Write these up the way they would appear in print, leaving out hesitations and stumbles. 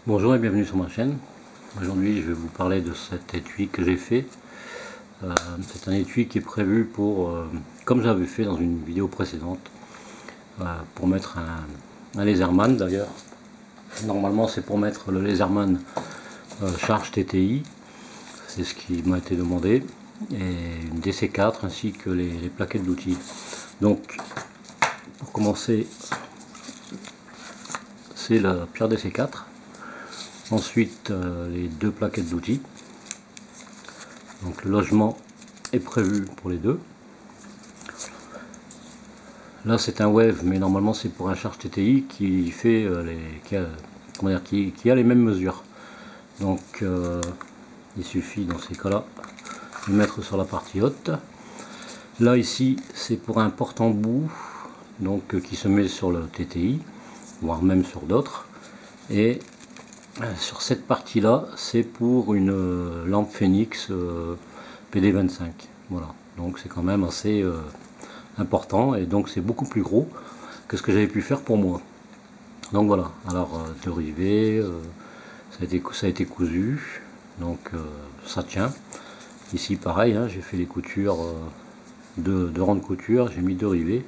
Bonjour et bienvenue sur ma chaîne. Aujourd'hui je vais vous parler de cet étui que j'ai fait. C'est un étui qui est prévu pour, comme j'avais fait dans une vidéo précédente, pour mettre un laserman d'ailleurs. Normalement c'est pour mettre le laserman charge TTI, c'est ce qui m'a été demandé, et une DC4 ainsi que les plaquettes d'outils. Donc pour commencer, c'est la pierre DC4. Ensuite, les deux plaquettes d'outils. Donc le logement est prévu pour les deux. Là c'est un wave, mais normalement c'est pour un charge TTI qui fait qui a les mêmes mesures. Donc il suffit dans ces cas-là de mettre sur la partie haute. Là ici c'est pour un porte-embout, donc qui se met sur le TTI, voire même sur d'autres. Et sur cette partie là c'est pour une lampe Phoenix PD25. Voilà, donc c'est quand même assez important, et donc c'est beaucoup plus gros que ce que j'avais pu faire pour moi. Donc voilà, alors de rivets, ça a été cousu, donc ça tient. Ici pareil, hein, j'ai fait les coutures, deux rangs de couture, j'ai mis deux rivets,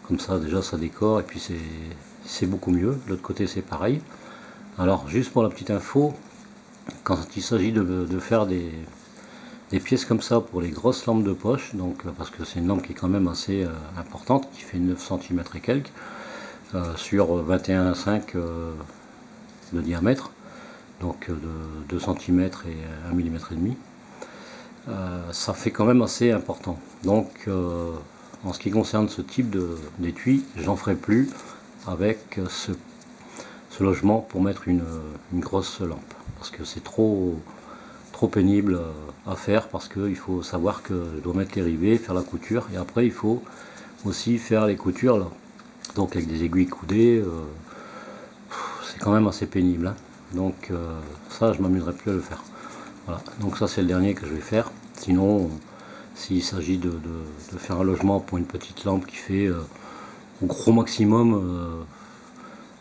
comme ça déjà ça décore, et puis c'est beaucoup mieux. L'autre côté c'est pareil. Alors juste pour la petite info, quand il s'agit de faire des pièces comme ça pour les grosses lampes de poche, donc parce que c'est une lampe qui est quand même assez importante, qui fait 9 cm et quelques, sur 21,5 de diamètre, donc de 2 cm et 1 mm et demi, ça fait quand même assez important. Donc en ce qui concerne ce type d'étui, j'en ferai plus avec ce logement pour mettre une grosse lampe, parce que c'est trop pénible à faire, parce qu'il faut savoir que je dois mettre les rivets, faire la couture, et après il faut aussi faire les coutures là, donc avec des aiguilles coudées, c'est quand même assez pénible, hein. Donc ça je m'amuserai plus à le faire. Voilà, donc ça c'est le dernier que je vais faire. Sinon s'il s'agit de faire un logement pour une petite lampe qui fait au gros maximum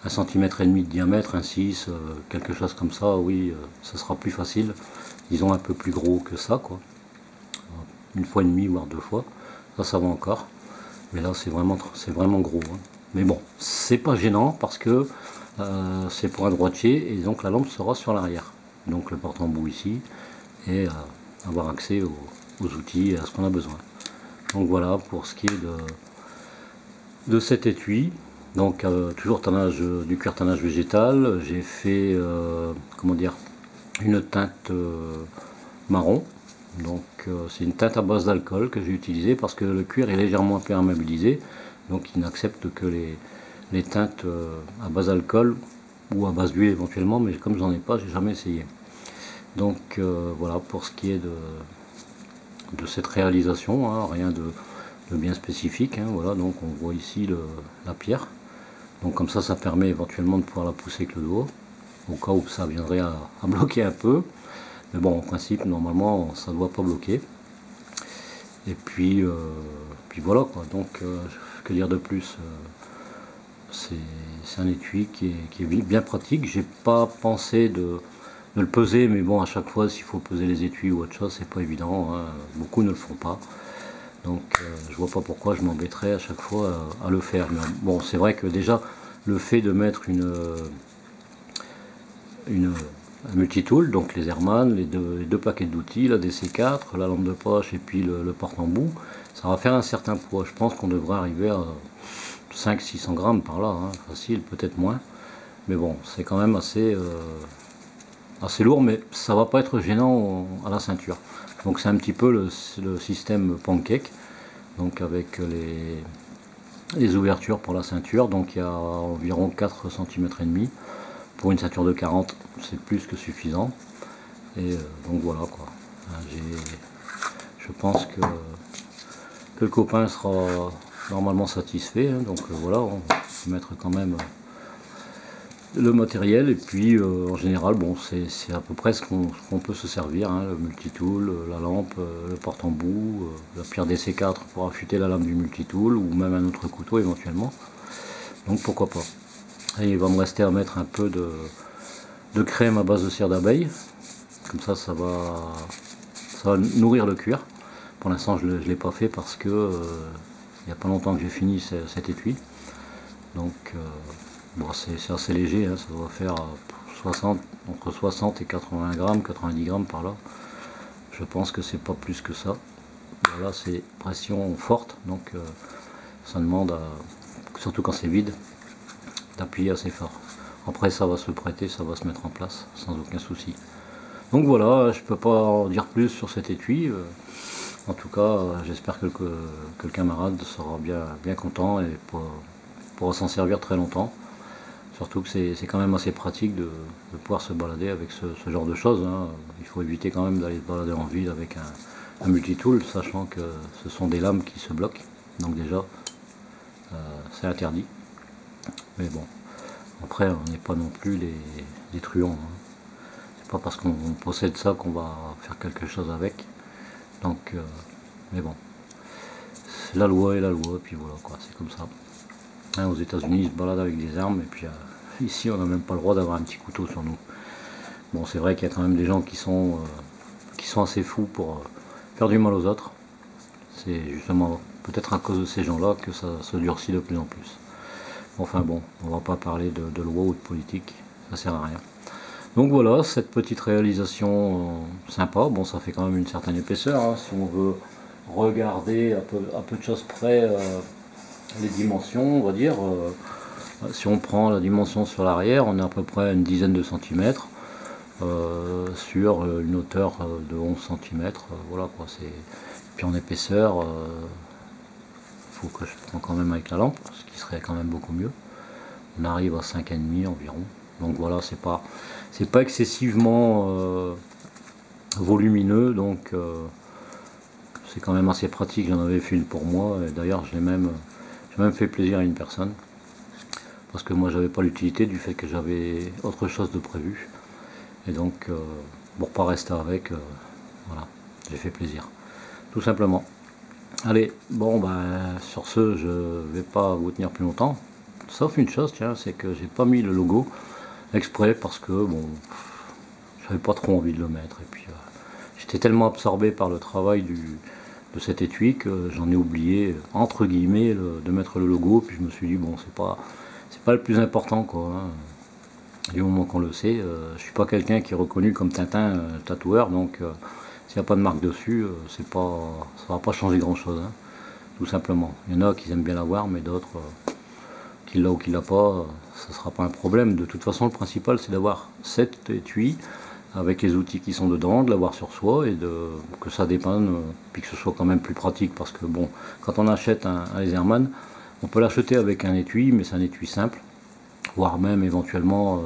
1 cm et demi de diamètre, un 6, quelque chose comme ça, oui, ça sera plus facile. Disons un peu plus gros que ça, quoi. Une fois et demi, voire deux fois. Ça va encore. Mais là, c'est vraiment gros, hein. Mais bon, c'est pas gênant parce que c'est pour un droitier, et donc la lampe sera sur l'arrière. Donc le porte-embout ici, et avoir accès aux outils et à ce qu'on a besoin. Donc voilà pour ce qui est de cet étui. Donc toujours du cuir tannage végétal. J'ai fait comment dire, une teinte marron. Donc c'est une teinte à base d'alcool que j'ai utilisée parce que le cuir est légèrement perméabilisé, donc il n'accepte que les teintes à base d'alcool ou à base d'huile éventuellement, mais comme j'en ai pas, j'ai jamais essayé. Donc voilà pour ce qui est de cette réalisation, hein, rien de bien spécifique, hein. Voilà, donc on voit ici la pierre. Donc comme ça permet éventuellement de pouvoir la pousser avec le doigt, au cas où ça viendrait à bloquer un peu. Mais bon, en principe, normalement, ça ne doit pas bloquer. Et puis voilà, quoi. Donc, que dire de plus, c'est un étui qui est bien pratique. J'ai pas pensé de le peser, mais bon, à chaque fois, s'il faut peser les étuis ou autre chose, c'est pas évident, hein. Beaucoup ne le font pas. Donc je vois pas pourquoi je m'embêterais à chaque fois à le faire. Mais bon, c'est vrai que déjà le fait de mettre un multitool, donc les Airman, les deux paquets d'outils, la DC4, la lampe de poche et puis le porte-embout, ça va faire un certain poids. Je pense qu'on devrait arriver à 500-600 grammes par là, hein, facile, peut-être moins. Mais bon, c'est quand même assez lourd, mais ça va pas être gênant à la ceinture. Donc c'est un petit peu le système pancake, donc avec les ouvertures pour la ceinture. Donc il y a environ 4 cm et demi. Pour une ceinture de 40, c'est plus que suffisant. Et donc voilà, quoi. Je pense que le copain sera normalement satisfait, hein. Donc voilà, on va mettre quand même le matériel, et puis en général, bon, c'est à peu près ce qu'on peut se servir, hein. Le multitool, la lampe, le porte-embout, la pierre DC4 pour affûter la lame du multitool, ou même un autre couteau éventuellement. Donc pourquoi pas. Et il va me rester à mettre un peu de crème à base de cire d'abeille. Comme ça va nourrir le cuir. Pour l'instant je ne l'ai pas fait parce que il n'y a pas longtemps que j'ai fini cet étui. Donc bon, c'est assez léger, hein, ça doit faire entre 60 et 80 grammes, 90 grammes par là. Je pense que c'est pas plus que ça. Voilà, c'est pression forte, donc ça demande, surtout quand c'est vide, d'appuyer assez fort. Après ça va se prêter, ça va se mettre en place sans aucun souci. Donc voilà, je peux pas en dire plus sur cet étui. En tout cas, j'espère que le camarade sera bien content et pourra s'en servir très longtemps. Surtout que c'est quand même assez pratique de pouvoir se balader avec ce genre de choses, hein. Il faut éviter quand même d'aller se balader en ville avec un multitool, sachant que ce sont des lames qui se bloquent. Donc déjà, c'est interdit. Mais bon, après, on n'est pas non plus des truands, hein. C'est pas parce qu'on possède ça qu'on va faire quelque chose avec. Donc, mais bon, la loi est la loi, et puis voilà quoi, c'est comme ça. Hein, aux États-Unis, ils se baladent avec des armes, et puis ici, on n'a même pas le droit d'avoir un petit couteau sur nous. Bon, c'est vrai qu'il y a quand même des gens qui sont assez fous pour faire du mal aux autres. C'est justement peut-être à cause de ces gens-là que ça se durcit de plus en plus. Enfin bon, on va pas parler de loi ou de politique, ça sert à rien. Donc voilà, cette petite réalisation sympa. Bon, ça fait quand même une certaine épaisseur, hein, si on veut regarder à peu de choses près les dimensions, on va dire. Si on prend la dimension sur l'arrière, on est à peu près à une dizaine de centimètres sur une hauteur de 11 cm. Voilà quoi, c'est. Puis en épaisseur, faut que je prends quand même avec la lampe, ce qui serait quand même beaucoup mieux. On arrive à 5,5 environ. Donc voilà, c'est pas excessivement volumineux, donc c'est quand même assez pratique. J'en avais fait une pour moi, et d'ailleurs j'ai même fait plaisir à une personne, parce que moi j'avais pas l'utilité du fait que j'avais autre chose de prévu, et donc pour pas rester avec, voilà, j'ai fait plaisir, tout simplement. Allez, bon ben sur ce, je vais pas vous tenir plus longtemps, sauf une chose, tiens, c'est que j'ai pas mis le logo exprès parce que bon, j'avais pas trop envie de le mettre, et puis j'étais tellement absorbé par le travail de cet étui que j'en ai oublié entre guillemets de mettre le logo. Puis je me suis dit bon, c'est pas le plus important quoi, hein. Du moment qu'on le sait, je suis pas quelqu'un qui est reconnu comme Tintin tatoueur, donc s'il n'y a pas de marque dessus, ça va pas changer grand chose, hein, tout simplement. Il y en a qui aiment bien l'avoir, mais d'autres qu'il l'a ou qu'il l'a pas, ça sera pas un problème. De toute façon, le principal c'est d'avoir cet étui avec les outils qui sont dedans, de l'avoir sur soi et que ça dépanne, puis que ce soit quand même plus pratique, parce que bon, quand on achète un Laserman, on peut l'acheter avec un étui, mais c'est un étui simple, voire même éventuellement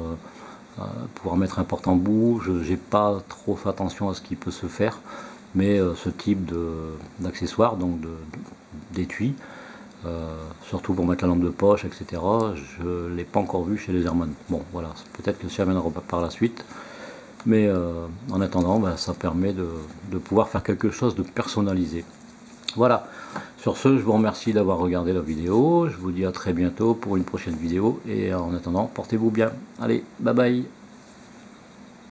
pouvoir mettre un porte-embout. J'ai pas trop fait attention à ce qui peut se faire, mais ce type d'accessoires, donc d'étui, surtout pour mettre la lampe de poche, etc., je ne l'ai pas encore vu chez Laserman. Bon voilà, peut-être que ça viendra par la suite, mais en attendant, ben, ça permet de pouvoir faire quelque chose de personnalisé. Voilà, sur ce, je vous remercie d'avoir regardé la vidéo, je vous dis à très bientôt pour une prochaine vidéo, et en attendant, portez-vous bien. Allez, bye bye.